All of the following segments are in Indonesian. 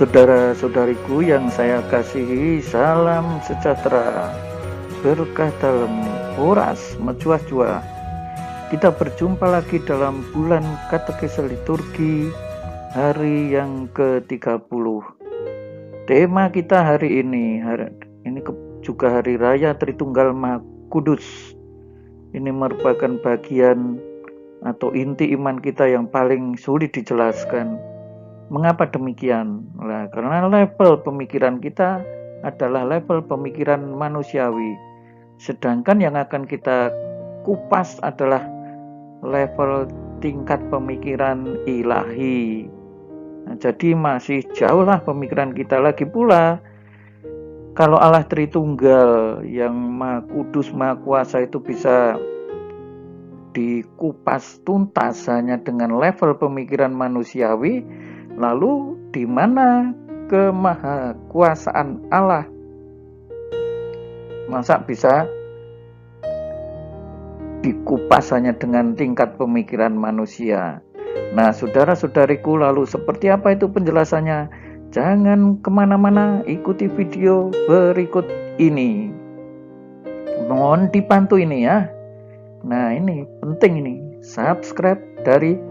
Saudara-saudariku yang saya kasihi, salam sejahtera, berkah dalam horas mencuah-cuah. Kita berjumpa lagi dalam bulan katekese liturgi hari yang ke-30. Tema kita hari ini juga hari raya Tritunggal Maha Kudus. Ini merupakan bagian atau inti iman kita yang paling sulit dijelaskan. Mengapa demikian? Nah, karena level pemikiran kita adalah level pemikiran manusiawi. Sedangkan yang akan kita kupas adalah level tingkat pemikiran ilahi. Nah, jadi masih jauhlah pemikiran kita. Lagi pula, kalau Allah Tritunggal yang Maha Kudus, Maha Kuasa itu bisa dikupas tuntas hanya dengan level pemikiran manusiawi, lalu di mana kemahakuasaan Allah? Masa bisa dikupas hanya dengan tingkat pemikiran manusia? Nah, saudara-saudariku, lalu seperti apa itu penjelasannya? Jangan kemana-mana, ikuti video berikut ini. Mohon dibantu ini ya. Nah, ini penting ini, subscribe dari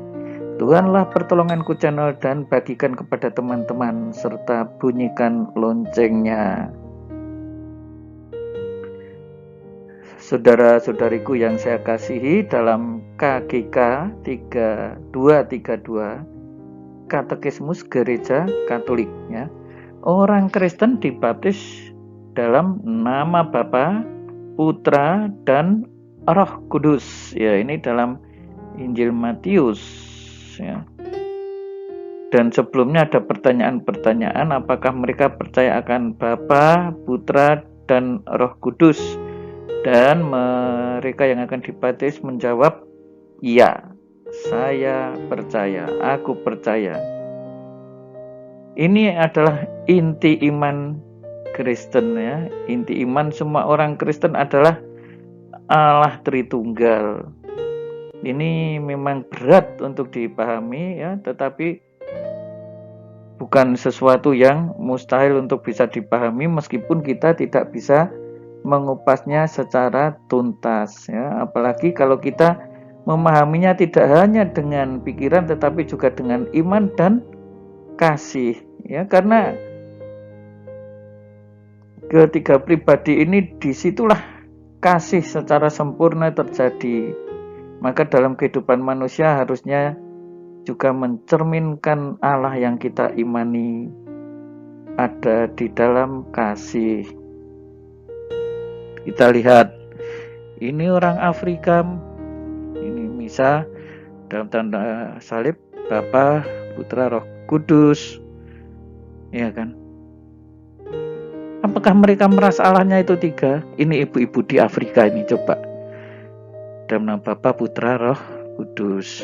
Tuhanlah Pertolonganku channel dan bagikan kepada teman-teman serta bunyikan loncengnya. Saudara-saudariku yang saya kasihi, dalam KGK 3232 Katekismus Gereja Katolik ya, orang Kristen dibaptis dalam nama Bapa, Putra dan Roh Kudus. Ya, ini dalam Injil Matius ya. Dan sebelumnya ada pertanyaan-pertanyaan, apakah mereka percaya akan Bapa, Putra dan Roh Kudus? Dan mereka yang akan dibaptis menjawab, iya, saya percaya, aku percaya. Ini adalah inti iman Kristen ya. Inti iman semua orang Kristen adalah Allah Tritunggal. Ini memang berat untuk dipahami ya, tetapi bukan sesuatu yang mustahil untuk bisa dipahami meskipun kita tidak bisa mengupasnya secara tuntas ya. Apalagi kalau kita memahaminya tidak hanya dengan pikiran tetapi juga dengan iman dan kasih ya, karena ketiga pribadi ini disitulah kasih secara sempurna terjadi. Maka dalam kehidupan manusia harusnya juga mencerminkan Allah yang kita imani ada di dalam kasih. Kita lihat, ini orang Afrika, ini misa dalam tanda salib Bapa, Putra, Roh Kudus, ya kan? Apakah mereka merasa Allahnya itu tiga? Ini ibu-ibu di Afrika ini, coba. Dalam nama Bapa, Putra, Roh Kudus.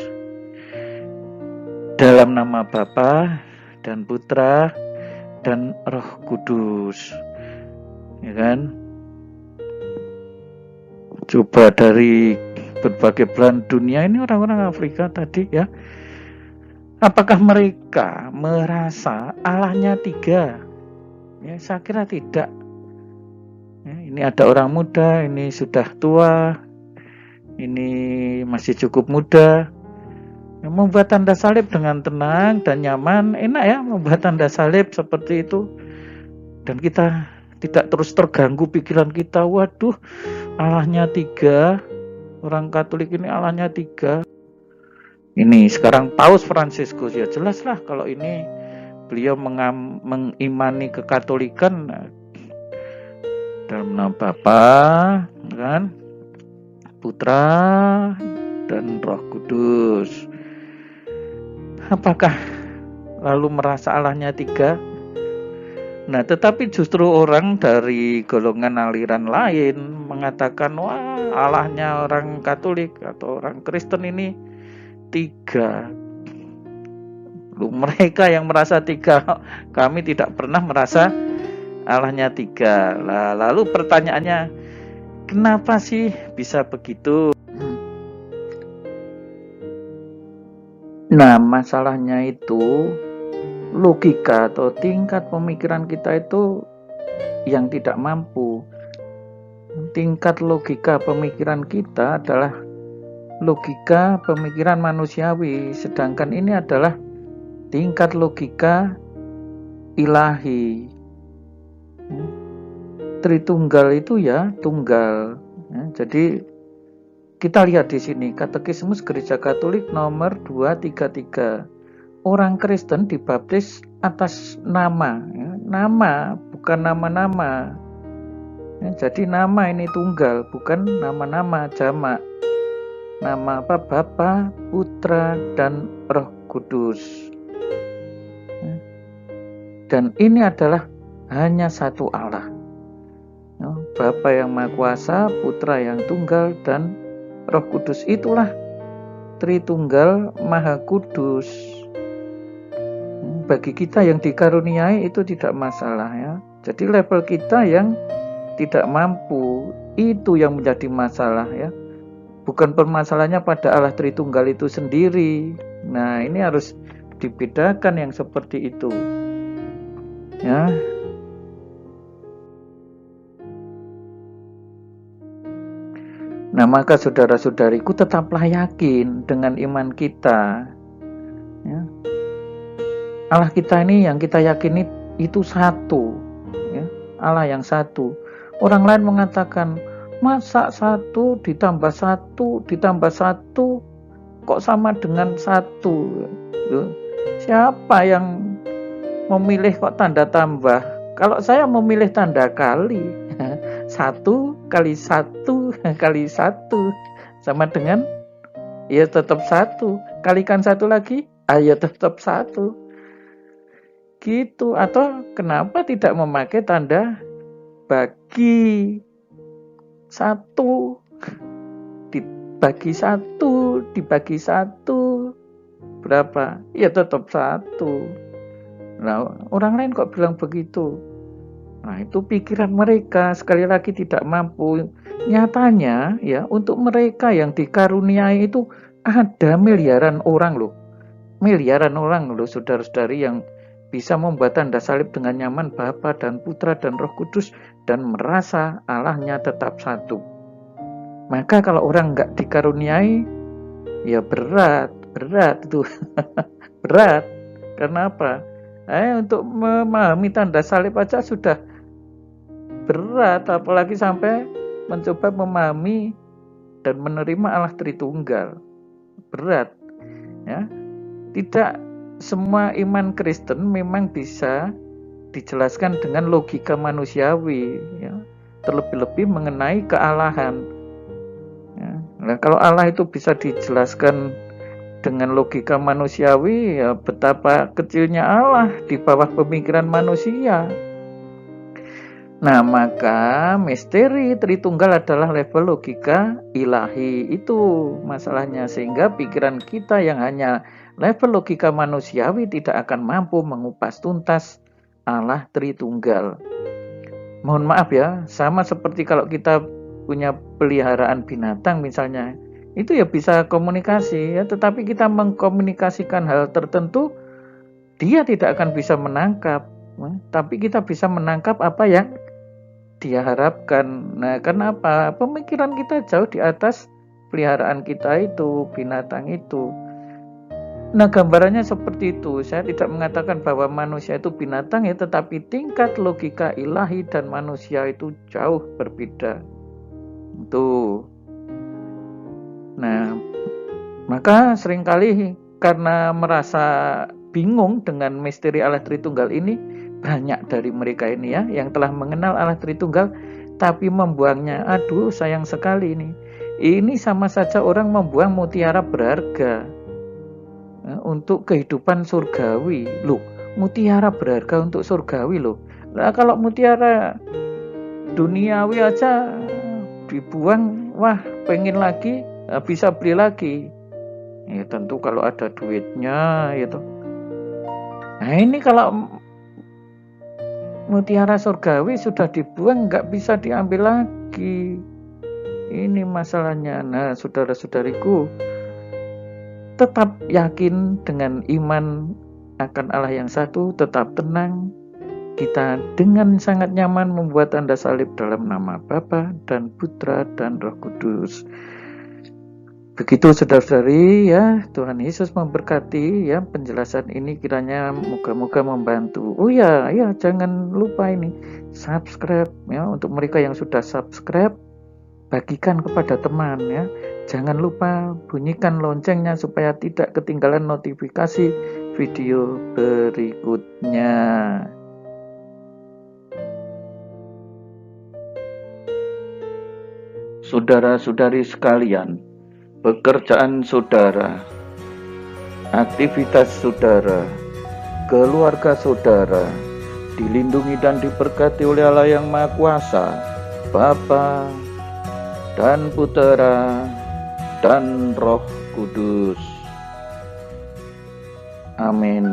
Dalam nama Bapa dan Putra dan Roh Kudus. Ya kan? Coba dari berbagai belahan dunia, ini orang-orang Afrika tadi ya. Apakah mereka merasa Allahnya tiga? Ya, saya kira tidak. Ya, ini ada orang muda, ini sudah tua, ini masih cukup muda. Ya, membuat tanda salib dengan tenang dan nyaman, enak ya membuat tanda salib seperti itu. Dan kita tidak terus terganggu pikiran kita, waduh Allahnya tiga, orang Katolik ini Allahnya tiga. Ini sekarang Paus Fransiskus ya jelaslah kalau ini beliau mengimani kekatolikan dalam nama Bapa, kan, Putra dan Roh Kudus. Apakah lalu merasa Allahnya tiga? Nah, tetapi justru orang dari golongan aliran lain mengatakan, wah, Allahnya orang Katolik atau orang Kristen ini tiga. Mereka yang merasa tiga, kami tidak pernah merasa Allahnya tiga. Lalu pertanyaannya, kenapa sih bisa begitu? Nah, masalahnya itu logika atau tingkat pemikiran kita itu yang tidak mampu. Tingkat logika pemikiran kita adalah logika pemikiran manusiawi, sedangkan ini adalah tingkat logika ilahi. Tritunggal itu ya tunggal. Jadi kita lihat di sini Katekismus Gereja Katolik nomor 233. Orang Kristen dibaptis atas nama, nama bukan nama-nama. Jadi nama ini tunggal, bukan nama-nama jamak. Nama apa? Bapa, Putra, dan Roh Kudus. Dan ini adalah hanya satu Allah. Bapa yang Maha Kuasa, Putra yang tunggal, dan Roh Kudus. Itulah Tritunggal Maha Kudus. Bagi kita yang dikaruniai itu tidak masalah ya. Jadi level kita yang tidak mampu itu yang menjadi masalah ya. Bukan permasalahannya pada Allah Tritunggal itu sendiri. Nah, ini harus dibedakan yang seperti itu. Ya. Nah, maka saudara-saudariku tetaplah yakin dengan iman kita. Ya. Allah kita ini yang kita yakini itu satu. Ya. Allah yang satu. Orang lain mengatakan, masa 1 ditambah 1 ditambah 1 kok sama dengan 1? Siapa yang memilih kok tanda tambah? Kalau saya memilih tanda kali. 1 kali 1 kali 1 sama dengan ya tetap 1. Kalikan 1 lagi, ya tetap 1. Gitu. Atau kenapa tidak memakai tanda bagi? 1 dibagi 1 dibagi 1 berapa? Ya tetap 1. Nah, orang lain kok bilang begitu? Nah, itu pikiran mereka, sekali lagi tidak mampu. Nyatanya ya, untuk mereka yang dikaruniai itu ada miliaran orang loh. Miliaran orang loh, saudara-saudari, yang bisa membuat tanda salib dengan nyaman, Bapa dan Putra dan Roh Kudus, dan merasa Allahnya tetap satu. Maka kalau orang nggak dikaruniai, ya berat itu. Berat. Karena apa? Untuk memahami tanda salib aja sudah berat, apalagi sampai mencoba memahami dan menerima Allah Tritunggal. Berat. Ya. Tidak semua iman Kristen memang bisa dijelaskan dengan logika manusiawi, ya. Terlebih-lebih mengenai kealahan. Ya. Nah, kalau Allah itu bisa dijelaskan dengan logika manusiawi, ya betapa kecilnya Allah di bawah pemikiran manusia. Nah, maka misteri Tritunggal adalah level logika ilahi. Itu masalahnya, sehingga pikiran kita yang hanya level logika manusiawi tidak akan mampu mengupas tuntas Allah Tritunggal. Mohon maaf ya, sama seperti kalau kita punya peliharaan binatang misalnya, itu ya bisa komunikasi ya, tetapi kita mengkomunikasikan hal tertentu, dia tidak akan bisa menangkap. Tapi kita bisa menangkap apa yang dia harapkan. Nah, kenapa? Pemikiran kita jauh di atas peliharaan kita itu, binatang itu. Nah, gambarannya seperti itu. Saya tidak mengatakan bahwa manusia itu binatang ya, tetapi tingkat logika ilahi dan manusia itu jauh berbeda. Tuh. Nah, maka seringkali karena merasa bingung dengan misteri Allah Tritunggal ini, banyak dari mereka ini ya yang telah mengenal Allah Tritunggal tapi membuangnya. Aduh, sayang sekali ini. Ini sama saja orang membuang mutiara berharga untuk kehidupan surgawi. Loh, mutiara berharga untuk surgawi loh. Nah, kalau mutiara duniawi aja dibuang, wah pengen lagi, bisa beli lagi. Ya tentu kalau ada duitnya gitu. Nah, ini kalau mutiara surgawi sudah dibuang, nggak bisa diambil lagi. Ini masalahnya. Nah, saudara-saudariku, tetap yakin dengan iman akan Allah yang satu, tetap tenang. Kita dengan sangat nyaman membuat tanda salib dalam nama Bapa dan Putra dan Roh Kudus. Begitu saudara-saudari ya, Tuhan Yesus memberkati ya penjelasan ini, kiranya moga-moga membantu. Oh ya, jangan lupa ini subscribe ya, untuk mereka yang sudah subscribe bagikan kepada teman ya. Jangan lupa bunyikan loncengnya supaya tidak ketinggalan notifikasi video berikutnya. Saudara-saudari sekalian, pekerjaan saudara, aktivitas saudara, keluarga saudara dilindungi dan diberkati oleh Allah yang Maha Kuasa, Bapa dan Putera dan Roh Kudus. Amin.